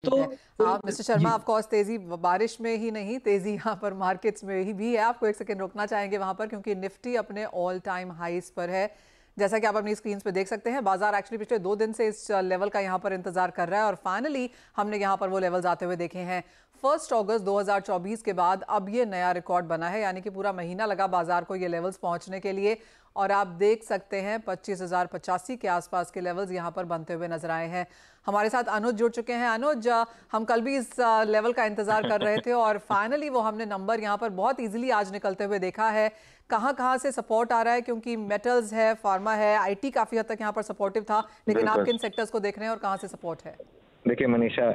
तो है। आप mister Sharma, ji. Of course तेजी बारिश में ही नहीं, तेजी यहाँ पर मार्केट्स में ही भी है। आपको एक सेकंड रुकना चाहेंगे वहां पर, क्योंकि निफ्टी अपने ऑल टाइम हाईज पर है। जैसा कि आप अपनी स्क्रीन पे देख सकते हैं, बाजार एक्चुअली पिछले 2 दिन से इस लेवल का यहाँ पर इंतजार कर रहा है और फाइनली हमने यहाँ पर वो लेवल्स आते हुए देखे हैं। 1 अगस्त 2024 के बाद अब ये नया रिकॉर्ड बना है, यानी कि पूरा महीना लगा बाजार को ये लेवल्स पहुंचने के लिए। और आप देख सकते हैं 25,085 के आसपास के लेवल्स यहाँ पर बनते हुए नजर आए हैं। हमारे साथ अनुज जुड़ चुके हैं। अनुज, हम कल भी इस लेवल का इंतजार कर रहे थे और फाइनली वो हमने नंबर यहाँ पर बहुत इजीली आज निकलते हुए देखा है। कहाँ कहाँ से सपोर्ट आ रहा है, क्योंकि मेटल्स है, फार्मा है, आईटी काफी हद तक यहाँ पर सपोर्टिव था, लेकिन आप बिल्कुल। किन सेक्टर्स को देख रहे हैं और कहाँ से सपोर्ट है? देखिए मनीषा,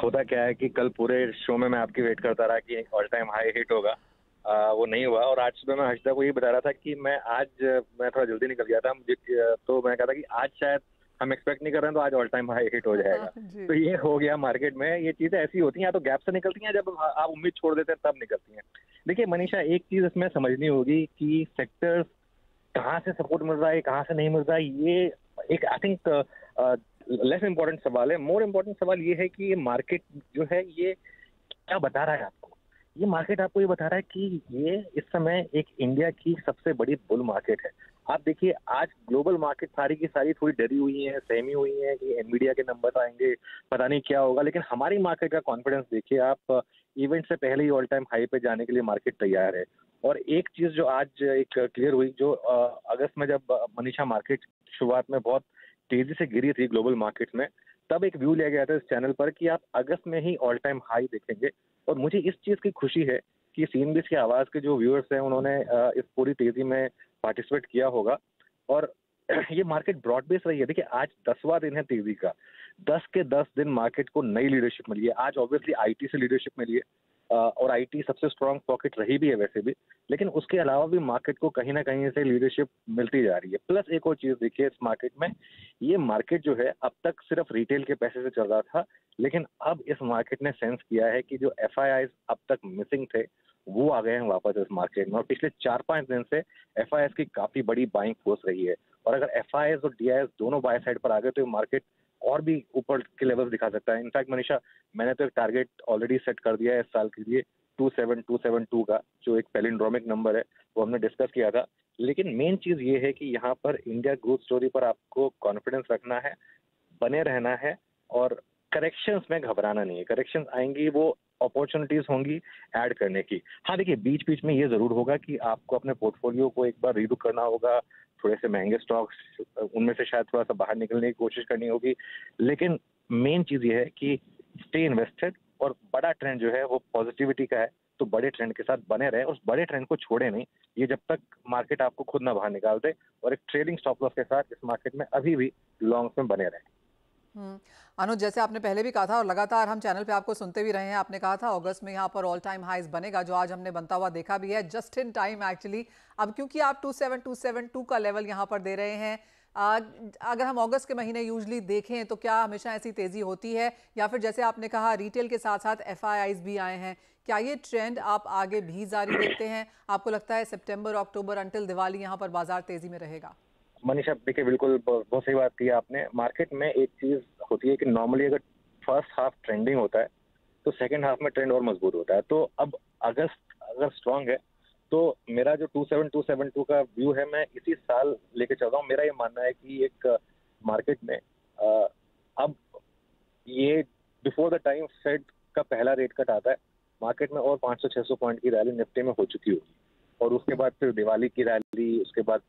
होता क्या है कि कल पूरे शो में मैं आपकी वेट करता रहा कि एक ऑल टाइम हाई हिट होगा। वो नहीं हुआ और आज सुबह मैं हर्षदा को ये बता रहा था कि मैं थोड़ा जल्दी निकल गया था मुझे, तो मैं कहा था कि आज शायद हम एक्सपेक्ट नहीं कर रहे हैं तो आज ऑल टाइम हाई हिट हो जाएगा। जी। तो ये हो गया मार्केट में। ये चीजें ऐसी होती हैं, या तो गैप से निकलती हैं, जब आप उम्मीद छोड़ देते हैं तब निकलती हैं। देखिए मनीषा, एक चीज इसमें समझनी होगी कि सेक्टर्स कहाँ से सपोर्ट मिल रहा है, कहाँ से नहीं मिल रहा है, ये एक आई थिंक लेस इम्पोर्टेंट सवाल है। मोर इम्पोर्टेंट सवाल ये है कि ये मार्केट जो है ये क्या बता रहा है आपको। ये मार्केट आपको ये बता रहा है कि ये इस समय एक इंडिया की सबसे बड़ी बुल मार्केट है। आप देखिए आज ग्लोबल मार्केट सारी की सारी थोड़ी डरी हुई है, सहमी हुई है कि एनवीडिया के नंबर आएंगे, पता नहीं क्या होगा। लेकिन हमारी मार्केट का कॉन्फिडेंस देखिए आप, इवेंट से पहले ही ऑल टाइम हाई पे जाने के लिए मार्केट तैयार है। और एक चीज जो आज एक क्लियर हुई, जो अगस्त में जब मनीषा मार्केट शुरुआत में बहुत तेजी से गिरी थी ग्लोबल मार्केट में, तब एक व्यू लिया गया था इस चैनल पर कि आप अगस्त में ही ऑल टाइम हाई देखेंगे। और मुझे इस चीज की खुशी है कि सीएनबीसी की आवाज के जो व्यूअर्स हैं उन्होंने इस पूरी तेजी में पार्टिसिपेट किया होगा। और ये मार्केट ब्रॉड बेस रही है। देखिए आज 10वां दिन है तेजी का। 10 के 10 दिन मार्केट को नई लीडरशिप मिली है। आज ऑब्वियसली आईटी से लीडरशिप मिली है, और आईटी सबसे स्ट्रांग पॉकेट रही भी है वैसे भी। लेकिन उसके अलावा भी मार्केट को कहीं ना कहीं से लीडरशिप मिलती जा रही है। प्लस एक और चीज देखिए इस मार्केट में, ये मार्केट जो है अब तक सिर्फ रिटेल के पैसे से चल रहा था, लेकिन अब इस मार्केट ने सेंस किया है कि जो एफआईआई अब तक मिसिंग थे वो आ गए हैं वापस इस मार्केट में। और पिछले 4-5 दिन से एफआईआई की काफी बड़ी बाइंग फोर्स रही है। और अगर एफआईआई और डीआईएस दोनों बाय साइड पर आ गए तो मार्केट और भी ऊपर के लेवल दिखा सकता है। इनफैक्ट मनीषा, मैंने तो एक टारगेट ऑलरेडी सेट कर दिया है इस साल के लिए 27272 का, जो एक पैलिंड्रोमिक नंबर है, वो हमने डिस्कस किया था। लेकिन मेन चीज ये है कि यहाँ पर इंडिया ग्रोथ स्टोरी पर आपको कॉन्फिडेंस रखना है, बने रहना है, और करेक्शंस में घबराना नहीं है। करेक्शंस आएंगी, वो अपॉर्चुनिटीज होंगी ऐड करने की। हाँ देखिए, बीच बीच में ये जरूर होगा कि आपको अपने पोर्टफोलियो को एक बार रीलुक करना होगा। थोड़े से महंगे स्टॉक्स, उनमें से शायद थोड़ा सा बाहर निकलने की कोशिश करनी होगी। लेकिन मेन चीज ये है कि स्टे इन्वेस्टेड, और बड़ा ट्रेंड जो है वो पॉजिटिविटी का है, तो बड़े ट्रेंड के साथ बने रहे, उस बड़े ट्रेंड को छोड़े नहीं, ये जब तक मार्केट आपको खुद ना बाहर निकाल दे। और एक ट्रेडिंग स्टॉप लॉस के साथ इस मार्केट में अभी भी लॉन्ग्स में बने रहे। हम्म। अनुज, जैसे आपने पहले भी कहा था और लगातार हम चैनल पे आपको सुनते भी रहे हैं, आपने कहा था अगस्त में यहाँ पर ऑल टाइम हाईज बनेगा, जो आज हमने बनता हुआ देखा भी है, जस्ट इन टाइम एक्चुअली। अब क्योंकि आप 27272 का लेवल यहाँ पर दे रहे हैं, अगर हम अगस्त के महीने यूजली देखें तो क्या हमेशा ऐसी तेजी होती है, या फिर जैसे आपने कहा रिटेल के साथ साथ एफआईआईज भी आए हैं, क्या ये ट्रेंड आप आगे भी जारी देखते हैं? आपको लगता है सितंबर अक्टूबर अंटिल दिवाली यहाँ पर बाजार तेजी में रहेगा? मनीषा देखिए, बिल्कुल बहुत सही बात की आपने। मार्केट में एक चीज होती है कि नॉर्मली अगर फर्स्ट हाफ ट्रेंडिंग होता है तो सेकंड हाफ में ट्रेंड और मजबूत होता है। तो अब अगस्त अगर स्ट्रांग है तो मेरा जो 27272 का व्यू है, मैं इसी साल लेके चल रहा हूँ। मेरा ये मानना है कि एक मार्केट में अब ये बिफोर द टाइम फेड का पहला रेट कट आता है, मार्केट में और 500-600 पॉइंट की रैली निफ्टी में हो चुकी होगी। और उसके बाद फिर दिवाली की रैली, उसके बाद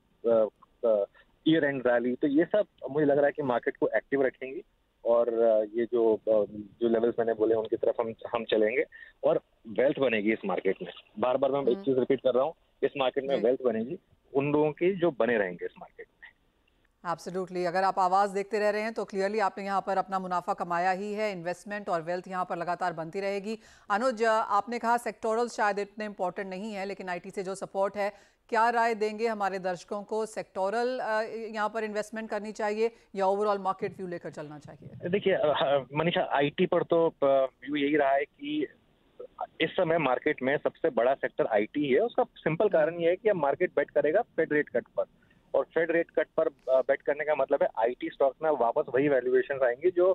ईयर एंड रैली, तो ये सब मुझे लग रहा है कि मार्केट को एक्टिव रखेंगी। और ये जो लेवल्स मैंने बोले उनकी तरफ हम चलेंगे, और वेल्थ बनेगी इस मार्केट में। बार बार मैं एक हम्म। चीज रिपीट कर रहा हूँ, इस मार्केट में जी। वेल्थ बनेगी उन लोगों की जो बने रहेंगे इस मार्केट में। एब्सोल्युटली, अगर आप आवाज देखते रह रहे हैं तो क्लियरली आपने यहाँ पर अपना मुनाफा कमाया ही है। इन्वेस्टमेंट और वेल्थ यहाँ पर लगातार बनती रहेगी। अनुज, आपने कहा सेक्टोरल शायद इतने इंपॉर्टेंट नहीं है, लेकिन आईटी से जो सपोर्ट है, क्या राय देंगे हमारे दर्शकों को? सेक्टोरल यहाँ पर इन्वेस्टमेंट करनी चाहिए या ओवरऑल मार्केट व्यू लेकर चलना चाहिए? देखिए मनीषा, आईटी पर तो व्यू यही रहा है कि इस समय मार्केट में सबसे बड़ा सेक्टर आईटी है। उसका सिंपल कारण ये है कि अब मार्केट बेट करेगा फेड रेट कट पर, और फेड रेट कट पर बेट करने का मतलब है आईटी स्टॉक्स में वापस वही वैल्यूएशन आएंगे जो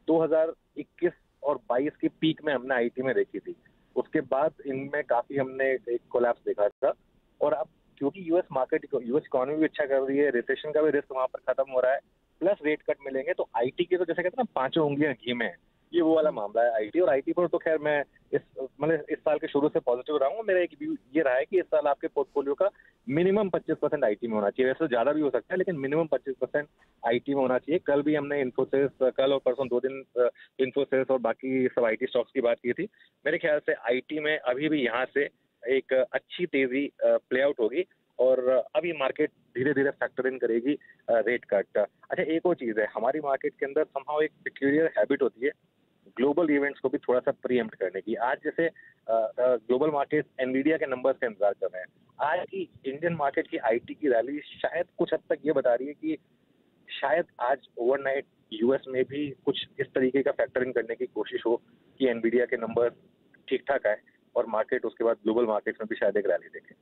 2021 और 2022 की पीक में हमने आईटी में देखी थी। उसके बाद इनमें काफी हमने एक कोलैप्स देखा था। और अब क्योंकि यूएस इकोनॉमी भी अच्छा कर रही है, रिसेशन का भी रिस्क वहां पर खत्म हो रहा है, प्लस रेट कट मिलेंगे, तो आईटी के तो जैसे कहते हैं ना, पांचों उंगलियां घी में है, ये वो वाला मामला है आईटी। और आईटी पर तो खैर मैं इस साल के शुरू से पॉजिटिव रहा हूँ। मेरा एक व्यू ये रहा है कि इस साल आपके पोर्टफोलियो का मिनिमम 25% आईटी में होना चाहिए। वैसे ज्यादा भी हो सकता है, लेकिन मिनिमम 25% आईटी में होना चाहिए। कल भी हमने इन्फोसिस, कल और परसों 2 दिन इन्फोसिस और बाकी सब आईटी स्टॉक्स की बात की थी। मेरे ख्याल से आईटी में अभी भी यहाँ से एक अच्छी तेजी प्ले आउट होगी। और अब ये मार्केट धीरे धीरे फैक्टर इन करेगी रेट कट। अच्छा, एक और चीज है, हमारी मार्केट के अंदर समहाउ एक पिक्यूलियर हैबिट होती है ग्लोबल इवेंट्स को भी थोड़ा सा प्रीएम्प्ट करने की। आज जैसे ग्लोबल मार्केट एनवीडिया के नंबर्स का इंतजार कर रहे हैं, आज की इंडियन मार्केट की आईटी की रैली शायद कुछ हद तक ये बता रही है कि शायद आज ओवरनाइट यूएस में भी कुछ इस तरीके का फैक्टरिंग करने की कोशिश हो कि एनवीडिया के नंबर ठीक ठाक आए और मार्केट उसके बाद ग्लोबल मार्केट में भी शायद एक रैली देखे।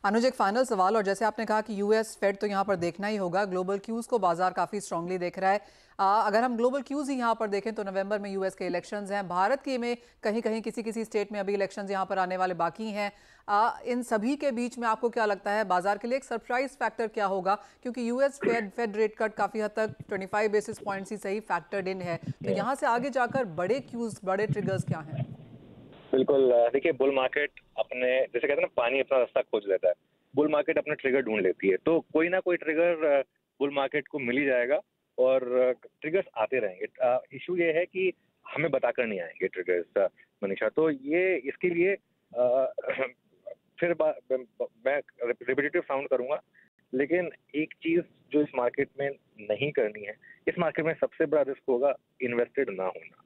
अनुज, एक फाइनल सवाल, और जैसे आपने कहा कि यूएस फेड तो यहाँ पर देखना ही होगा, ग्लोबल क्यूज को बाजार काफी स्ट्रांगली देख रहा है। अगर हम ग्लोबल क्यूज ही यहाँ पर देखें तो नवंबर में यूएस के इलेक्शंस हैं, भारत के में कहीं कहीं किसी किसी स्टेट में अभी इलेक्शंस यहाँ पर आने वाले बाकी हैं। इन सभी के बीच में आपको क्या लगता है बाजार के लिए एक सरप्राइज फैक्टर क्या होगा, क्योंकि यूएस फेड रेट कट काफी हद तक 25 बेसिस पॉइंट्स ही सही फैक्टर्ड इन है, तो यहाँ से आगे जाकर बड़े क्यूज, बड़े ट्रिगर्स क्या हैं? बिल्कुल, देखिए, बुल मार्केट अपने, जैसे कहते हैं ना, पानी अपना रास्ता खोज लेता है, बुल मार्केट अपने ट्रिगर ढूंढ लेती है। तो कोई ना कोई ट्रिगर बुल मार्केट को मिल ही जाएगा और ट्रिगर्स आते रहेंगे। इशू ये है कि हमें बताकर नहीं आएंगे ट्रिगर्स, मनीषा। तो ये इसके लिए फिर मैं रिपीटेटिव साउंड करूंगा, लेकिन एक चीज जो इस मार्केट में नहीं करनी है, इस मार्केट में सबसे बड़ा रिस्क होगा इन्वेस्टेड ना होना।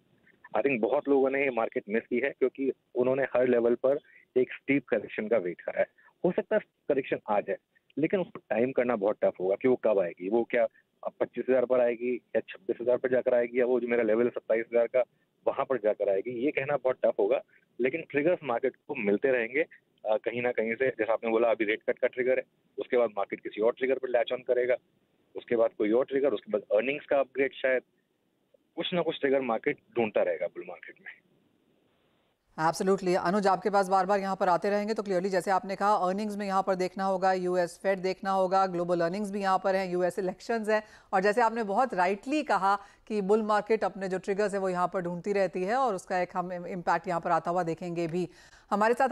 आई थिंक बहुत लोगों ने ये मार्केट मिस की है क्योंकि उन्होंने हर लेवल पर एक स्टीप करेक्शन का वेट करा है। हो सकता है करेक्शन आ जाए, लेकिन उसको टाइम करना बहुत टफ होगा कि वो कब आएगी। वो क्या अब 25,000 पर आएगी या 26,000 पर जाकर आएगी, या वो जो मेरा लेवल है 27,000 का वहां पर जाकर आएगी, ये कहना बहुत टफ होगा। लेकिन ट्रिगर्स मार्केट को मिलते रहेंगे कहीं ना कहीं से। जैसा आपने बोला, अभी रेट कट का ट्रिगर है, उसके बाद मार्केट किसी और ट्रिगर पर लैच ऑन करेगा, उसके बाद कोई और ट्रिगर, उसके बाद अर्निंग्स का अपग्रेड, शायद कुछ ना कुछ ट्रिगर मार्केट ढूंढता रहेगा बुल मार्केट में। एब्सोल्युटली अनुज, आपके पास बार बार यहाँ पर आते रहेंगे, तो क्लियरली जैसे आपने कहा अर्निंग्स में यहाँ पर देखना होगा, यूएस फेड देखना होगा, ग्लोबल अर्निंग्स भी यहाँ पर हैं, यूएस इलेक्शंस हैं, और जैसे आपने बहुत राइटली कहा कि बुल मार्केट अपने जो ट्रिगर्स है वो यहाँ पर ढूंढती रहती है और उसका एक हम इम्पैक्ट यहाँ पर आता हुआ देखेंगे भी। हमारे साथ